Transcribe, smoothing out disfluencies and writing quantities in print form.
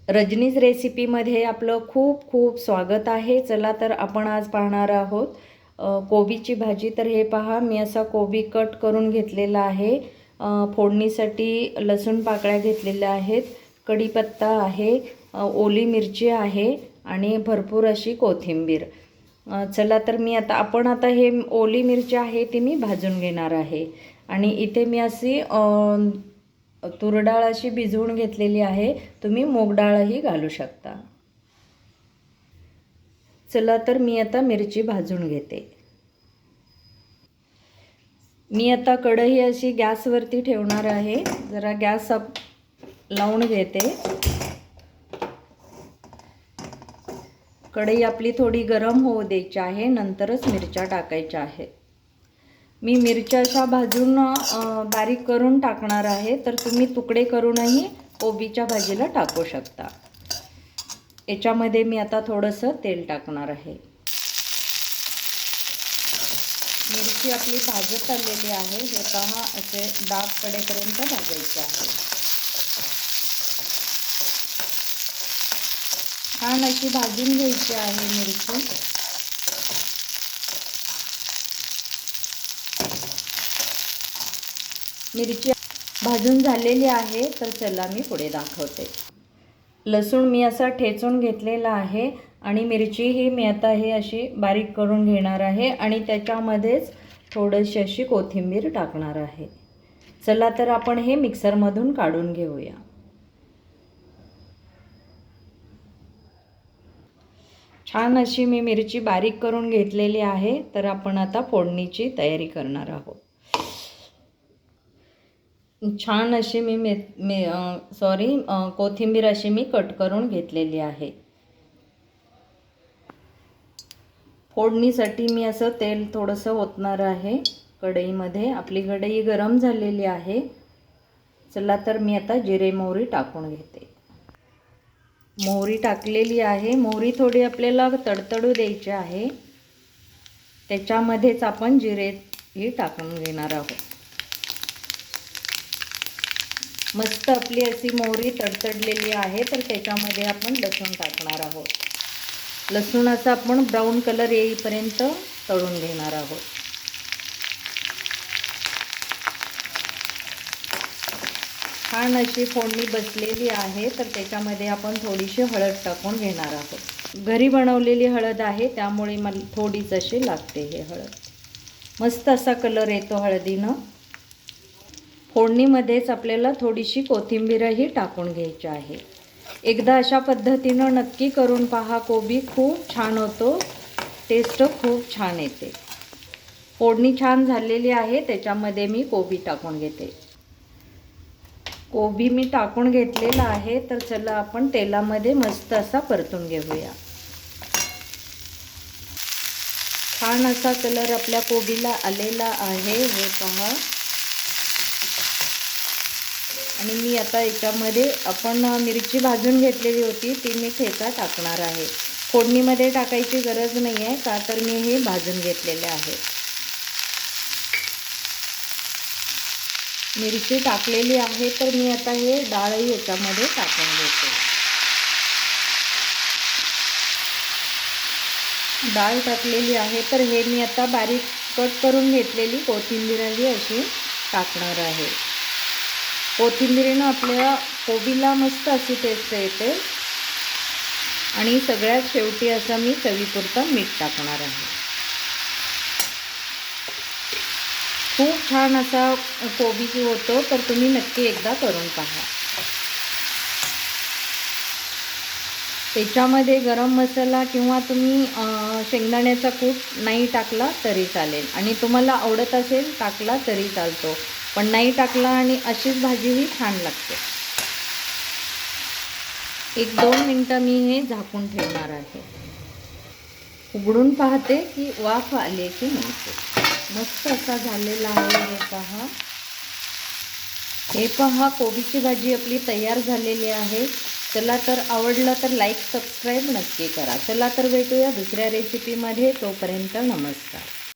रजनीज रेसिपीमध्ये आपलं खूप खूप स्वागत आहे। चला तर आपण आज पाहणार आहोत कोबीची भाजी। तर हे पहा, मी असा कोबी कट करून घेतलेला आहे। फोडणीसाठी लसूण पाकळ्या घेतलेल्या आहेत, कढीपत्ता आहे, ओली मिरची आहे आणि भरपूर अशी कोथिंबीर। चला तर आपण आता हे ओली मिरची आहे ती मी भाजून घेणार आहे। आणि इथे मी अशी तूर डाळ अशी भिजवून घेतलेली आहे, तुम्ही मूग डाळही घालू शकता। चला तर मी आता मिरची भाजून घेते। मी आता कढई अशी गॅसवरती ठेवणार आहे। जरा गॅस लावून घेते। कढई आपली थोडी गरम होऊ द्यायची आहे, नंतरच मिरच्या टाकायच्या आहेत। मी मिरच्या अशा भाजून बारीक करून टाकणार आहे, तर तुम्ही तुकडे करूनही कोबीच्या भाजीला टाकू शकता। याच्यामध्ये मी आता थोडंसं तेल टाकणार आहे। मिरची आपली भाजत आलेली आहे, हे पहा, असे डाग पडेपर्यंत भाजायचे आहे। छान अशी भाजून घ्यायची आहे मिरची। मिरची भाजून झालेली आहे, तर चला मी पुढे दाखवते। लसूण मी असा ठेचून घेतलेला आहे आणि मिरची ही मी आता हे अशी बारीक करून घेणार आहे आणि त्याच्यामध्येच थोडीशी अशी कोथिंबीर टाकणार आहे। चला तर आपण हे मिक्सरमधून काढून घेऊया। छान अशी मी मिरची बारीक करून घेतलेली आहे, तर आपण आता फोडणीची तयारी करणार आहोत। छान अशी कोथिंबीर अशी मी कट करून घेतलेली आहे। फोडणीसाठी मी असं तेल थोडंसं ओतणार आहे कढईमध्ये। आपली कढई गरम झालेली आहे। चला तर मी आता जिरे मोहरी टाकून घेते। मोहरी टाकलेली आहे। मोहरी थोडी आपल्याला तडतडू द्यायची आहे, त्याच्यामध्येच आपण जिरे ही टाकून घेणार आहोत। मस्त आपली अशी मोहरी तडतडलेली आहे, तर त्याच्यामध्ये आपण लसूण टाकणार आहोत। लसूण असा आपण ब्राऊन कलर येईपर्यंत तळून घेणार आहोत। छान अशी फोडणी बसलेली आहे, तर त्याच्यामध्ये आपण थोडीशी हळद टाकून घेणार आहोत। घरी बनवलेली हळद आहे, त्यामुळे मला थोडीच अशी लागते हे हळद। मस्त असा कलर येतो हळदीनं। फोडणीमध्येच आपल्याला थोडीशी कोथिंबीरही टाकून घ्यायची आहे। एकदा अशा पद्धतीनं नक्की करून पहा, कोबी खूप छान होतो, टेस्ट खूप छान येते। फोडणी छान झालेली आहे, त्याच्यामध्ये मी कोबी टाकून घेते। कोबी मी टाकून घेतलेला आहे, तर चला आपण तेलामध्ये मस्त असा परतून घेऊया। छान असा कलर आपल्या कोबीला आलेला आहे, हे पहा। आणि मी आता याच्यामध्ये आपण मिरची भाजून घेतलेली होती ती मी ठेचा टाकणार आहे। फोडणीमध्ये टाकायची गरज नाही आहे, का तर मी हे भाजून घेतलेले आहे। मिरची टाकलेली आहे, तर मी आता हे डाळही याच्यामध्ये टाकून घेते। डाळ टाकलेली आहे, तर हे मी आता बारीक कट करून घेतलेली कोथिंबीरही अशी टाकणार आहे। कोथिंबीरीनं आपल्या कोबीला मस्त अशी टेस्ट येते। आणि सगळ्यात शेवटी असं मी चवीपुरतं मीठ टाकणार आहे। खूप छान असा कोबी होतो, तर तुम्ही नक्की एकदा करून पहा। त्याच्यामध्ये गरम मसाला किंवा तुम्ही शेंगदाण्याचा कूट नाही टाकला तरी चालेल, आणि तुम्हाला आवडत असेल टाकला तरी चालतो, पण नाही टाकला आणि अशीच भाजीही छान लागते। 1-2 मिनटं मी हे झाकून ठेवणार आहे। उघडून पाहते की वाफ आली की नाही। मस्त असा झालेला आहे, हे पहा कोबीची भाजी आपली तयार झालेली आहे। चला तर आवडलं तर लाईक सबस्क्राईब नक्की करा। चला तर भेटूया दुसऱ्या रेसिपीमध्ये, तोपर्यंत नमस्कार।